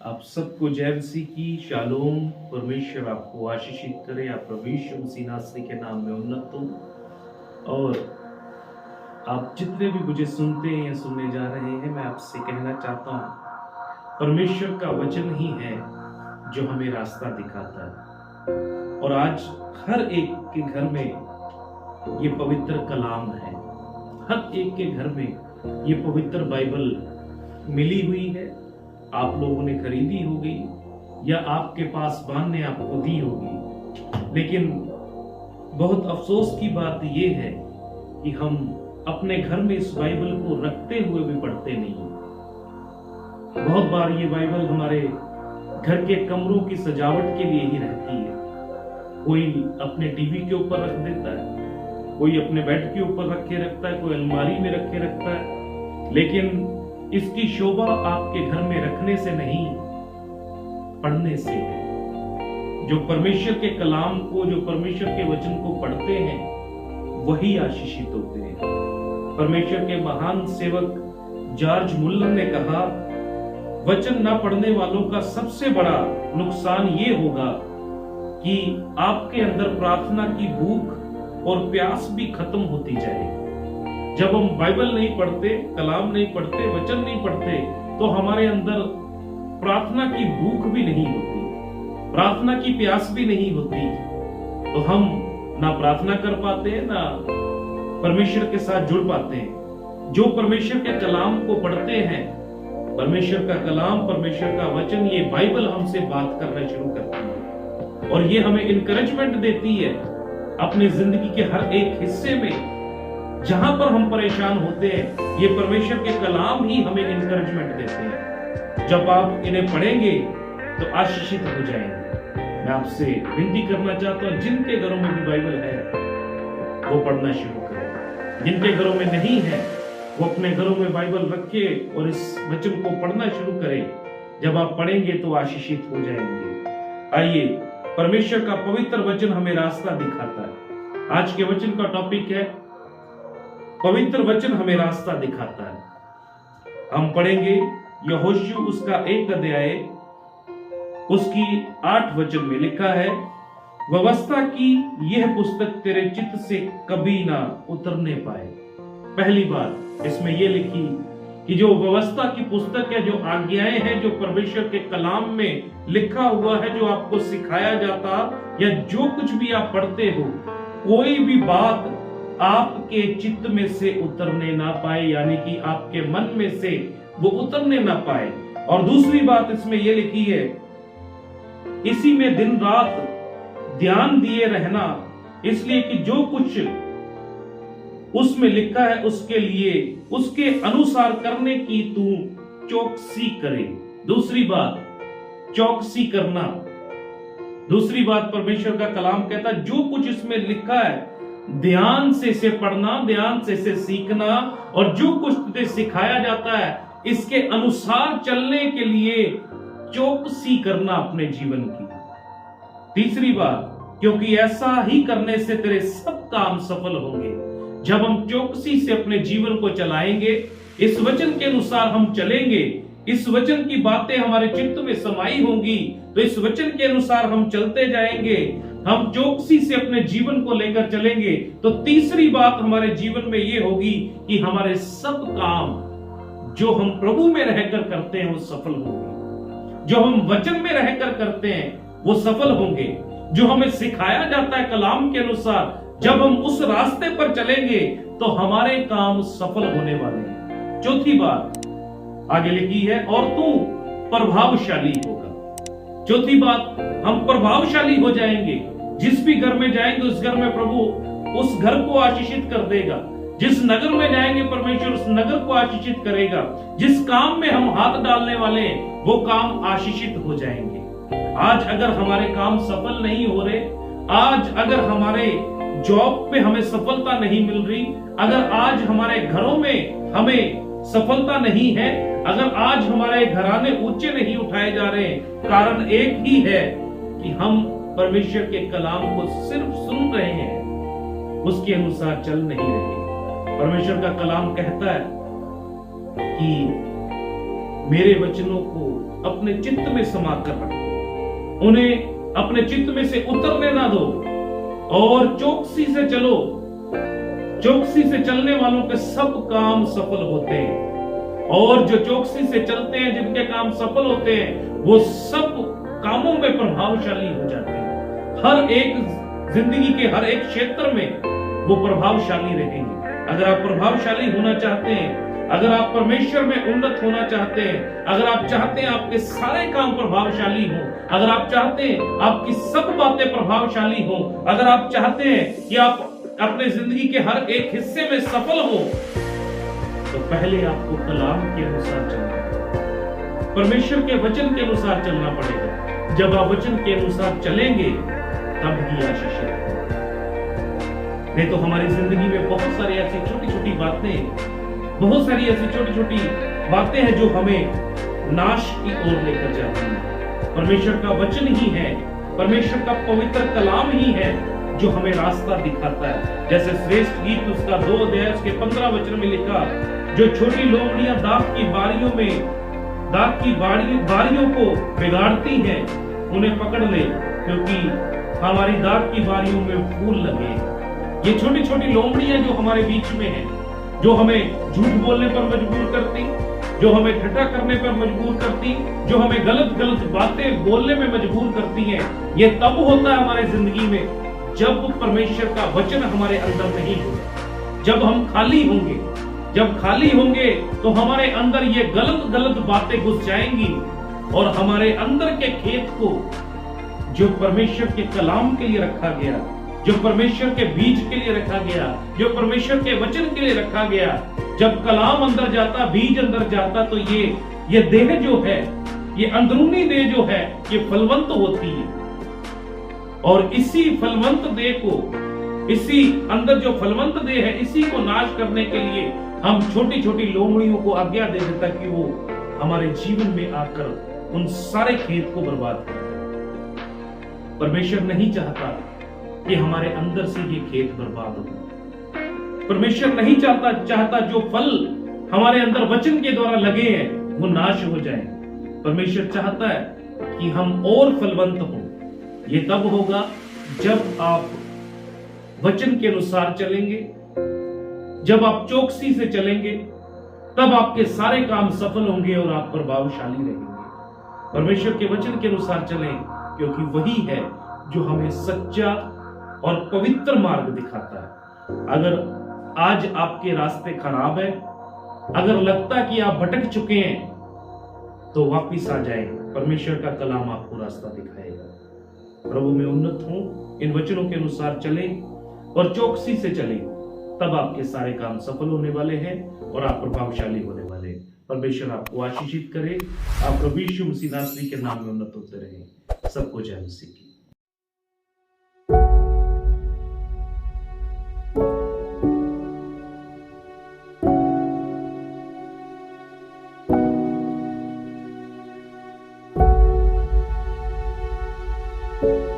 आप सबको जय मसीह की शालोम। परमेश्वर आपको आशीषित करे। आप प्रभु यीशु मसीह नासरी के नाम में उन्नत हो। और आप जितने भी मुझे सुनते हैं या सुनने जा रहे हैं, मैं आपसे कहना चाहता हूँ, परमेश्वर का वचन ही है जो हमें रास्ता दिखाता है। और आज हर एक के घर में ये पवित्र कलाम है, हर एक के घर में ये पवित्र बाइबल मिली हुई है। आप लोगों ने खरीदी होगी या आपके पास बान ने आपको दी होगी, लेकिन बहुत अफसोस की बात यह है कि हम अपने घर में इस बाइबल को रखते हुए भी पढ़ते नहीं। बहुत बार ये बाइबल हमारे घर के कमरों की सजावट के लिए ही रहती है। कोई अपने टीवी के ऊपर रख देता है, कोई अपने बेड के ऊपर रखे रखता है, कोई अलमारी में रखे रखता है, लेकिन इसकी शोभा आपके घर में रखने से नहीं, पढ़ने से है। जो परमेश्वर के कलाम को, जो परमेश्वर के वचन को पढ़ते हैं, वही आशीषित होते हैं। परमेश्वर के महान सेवक जॉर्ज मुल्लर ने कहा, वचन न पढ़ने वालों का सबसे बड़ा नुकसान ये होगा कि आपके अंदर प्रार्थना की भूख और प्यास भी खत्म होती जाएगी। जब हम बाइबल नहीं पढ़ते, कलाम नहीं पढ़ते, वचन नहीं पढ़ते, तो हमारे अंदर प्रार्थना की भूख भी नहीं होती, प्रार्थना की प्यास भी नहीं होती। तो हम ना प्रार्थना कर पाते हैं, ना परमेश्वर के साथ जुड़ पाते हैं। जो परमेश्वर के कलाम को पढ़ते हैं, परमेश्वर का कलाम, परमेश्वर का वचन, ये बाइबल हमसे बात करना शुरू करती है और ये हमें इनकरेजमेंट देती है अपनी जिंदगी के हर एक हिस्से में। जहां पर हम परेशान होते हैं, ये परमेश्वर के कलाम ही हमें इनकरेजमेंट देते हैं। जब आप इन्हें पढ़ेंगे तो आशीषित हो जाएंगे। मैं आपसे विनती करना चाहता हूं, जिनके घरों में भी बाइबल है वो पढ़ना शुरू करें। जिनके घरों में नहीं है वो अपने घरों में बाइबल रखे और इस वचन को पढ़ना शुरू करें। जब आप पढ़ेंगे तो आशीषित हो जाएंगे। आइए, परमेश्वर का पवित्र वचन हमें रास्ता दिखाता है। आज के वचन का टॉपिक है, पवित्र वचन हमें रास्ता दिखाता है। हम पढ़ेंगे यहोशू उसका 1 अध्याय, उसकी 8 वचन में लिखा है, व्यवस्था की यह पुस्तक तेरे चित्त से कभी ना उतरने पाए। पहली बात इसमें यह लिखी कि जो व्यवस्था की पुस्तक है, जो आज्ञाएं हैं, जो परमेश्वर के कलाम में लिखा हुआ है, जो आपको सिखाया जाता, या जो कुछ भी आप पढ़ते हो, कोई भी बात आपके चित्त में से उतरने ना पाए, यानी कि आपके मन में से वो उतरने ना पाए। और दूसरी बात इसमें यह लिखी है, इसी में दिन रात ध्यान दिए रहना, इसलिए कि जो कुछ उसमें लिखा है उसके लिए, उसके अनुसार करने की तू चौकसी करे। दूसरी बात, चौकसी करना। दूसरी बात, परमेश्वर का कलाम कहता है, जो कुछ इसमें लिखा है ध्यान से इसे पढ़ना, ध्यान से इसे सीखना, और जो कुछ तुझे सिखाया जाता है इसके अनुसार चलने के लिए चौकसी करना अपने जीवन की। तीसरी बात, क्योंकि ऐसा ही करने से तेरे सब काम सफल होंगे। जब हम चौकसी से अपने जीवन को चलाएंगे, इस वचन के अनुसार हम चलेंगे, इस वचन की बातें हमारे चित्त में समाई होंगी, तो इस वचन के अनुसार हम चलते जाएंगे, हम चौकसी से अपने जीवन को लेकर चलेंगे, तो तीसरी बात हमारे जीवन में यह होगी कि हमारे सब काम जो हम प्रभु में रहकर करते हैं वो सफल होंगे। जो हम वचन में रहकर करते हैं वो सफल होंगे। जो हमें सिखाया जाता है कलाम के अनुसार, जब हम उस रास्ते पर चलेंगे तो हमारे काम सफल होने वाले हैं। चौथी बात आगे लिखी है, और तू प्रभावशाली होगा। चौथी बात, हम प्रभावशाली हो जाएंगे। जिस भी घर में जाएंगे उस घर में प्रभु उस घर को आशीषित कर देगा। जिस नगर में जाएंगे परमेश्वर उस नगर को आशीषित करेगा। जिस काम में हम हाथ डालने वाले हैं वो काम आशीषित हो जाएंगे। आज अगर हमारे काम सफल नहीं हो रहे, आज अगर हमारे जॉब पे हमें सफलता नहीं मिल रही, अगर आज हमारे घरों में हमें सफलता नहीं है, अगर आज हमारे घराने ऊंचे नहीं उठाए जा रहे, कारण एक ही है कि हम परमेश्वर के कलाम को सिर्फ सुन रहे हैं, उसके अनुसार चल नहीं रहे। परमेश्वर का कलाम कहता है कि मेरे वचनों को अपने चित्त में समा कर रखो, उन्हें अपने चित्त में से उतरने ना दो और चौकसी से चलो। चौकसी से चलने वालों के सब काम सफल होते हैं, और जो चौकसी से चलते हैं, जिनके काम सफल होते हैं, वो सब कामों में प्रभावशाली हो जाते हैं। हर एक जिंदगी के हर एक क्षेत्र में वो प्रभावशाली रहेंगे। अगर आप प्रभावशाली होना चाहते हैं, अगर आप परमेश्वर में उन्नत होना चाहते हैं, अगर आप चाहते हैं आपके सारे काम प्रभावशाली हो, अगर आप चाहते हैं आपकी सब बातें प्रभावशाली हो, अगर आप चाहते हैं कि आप अपने जिंदगी के हर एक हिस्से में सफल हो, तो पहले आपको कलाम के अनुसार चलना पड़ेगा, परमेश्वर के वचन के अनुसार चलना पड़ेगा। जब आप वचन के अनुसार चलेंगे तब ही आशीषित होंगे। नहीं तो हमारी जिंदगी में बहुत सारी ऐसी छोटी छोटी बातें, बहुत सारी ऐसी छोटी छोटी बातें हैं जो हमें नाश की ओर लेकर जाती हैं। परमेश्वर का वचन ही है, परमेश्वर का पवित्र कलाम ही है जो हमें रास्ता दिखाता है। जैसे श्रेष्ठ गीत उसका 2 अध्याय उसके 15 वचन में लिखा, जो छोटी लोमड़ियां दाख की बारियों को बिगाड़ती हैं, उन्हें पकड़ ले, क्योंकि हमारी दाख की बारियों में फूल लगे। ये छोटी छोटी लोमड़ियां जो हमारे बीच में है, जो हमें झूठ बोलने पर मजबूर करती, जो हमें ठट्ठा करने पर मजबूर करती, जो हमें गलत गलत बातें बोलने में मजबूर करती हैं, ये तब होता है हमारे जिंदगी में जब परमेश्वर का वचन हमारे अंदर नहीं होगा। जब हम खाली होंगे, जब खाली होंगे तो हमारे अंदर ये गलत गलत बातें घुस जाएंगी और हमारे अंदर के खेत को, जो परमेश्वर के कलाम के लिए रखा गया, जो परमेश्वर के बीज के लिए रखा गया, जो परमेश्वर के वचन के लिए रखा गया, जब कलाम अंदर जाता, बीज अंदर जाता, तो ये देह जो है, ये अंदरूनी देह जो है, ये फलवंत होती है। और इसी फलवंत देह को, इसी अंदर जो फलवंत देह है, इसी को नाश करने के लिए हम छोटी छोटी लोमड़ियों को आज्ञा दे देता कि वो हमारे जीवन में आकर उन सारे खेत को बर्बाद कर दे। परमेश्वर नहीं चाहता कि हमारे अंदर से ये खेत बर्बाद हो। परमेश्वर नहीं चाहता जो फल हमारे अंदर वचन के द्वारा लगे हैं वो नाश हो जाए। परमेश्वर चाहता है कि हम और फलवंत हों। ये तब होगा जब आप वचन के अनुसार चलेंगे, जब आप चौकसी से चलेंगे, तब आपके सारे काम सफल होंगे और आप प्रभावशाली रहेंगे। परमेश्वर के वचन के अनुसार चलें, क्योंकि वही है जो हमें सच्चा और पवित्र मार्ग दिखाता है। अगर आज आपके रास्ते खराब है, अगर लगता कि आप भटक चुके हैं, तो वापिस आ जाएं। परमेश्वर का कलाम आपको रास्ता दिखाएगा। प्रभु में उन्नत हो, इन वचनों के अनुसार चलें और चौकसी से चलें, तब आपके सारे काम सफल होने वाले हैं और आप प्रभावशाली होने वाले हैं। परमेश्वर आपको आशीषित करे। आप प्रभु यीशु मसीह नासरी के नाम में उन्नत होते रहें। सबको जय मसीह की। you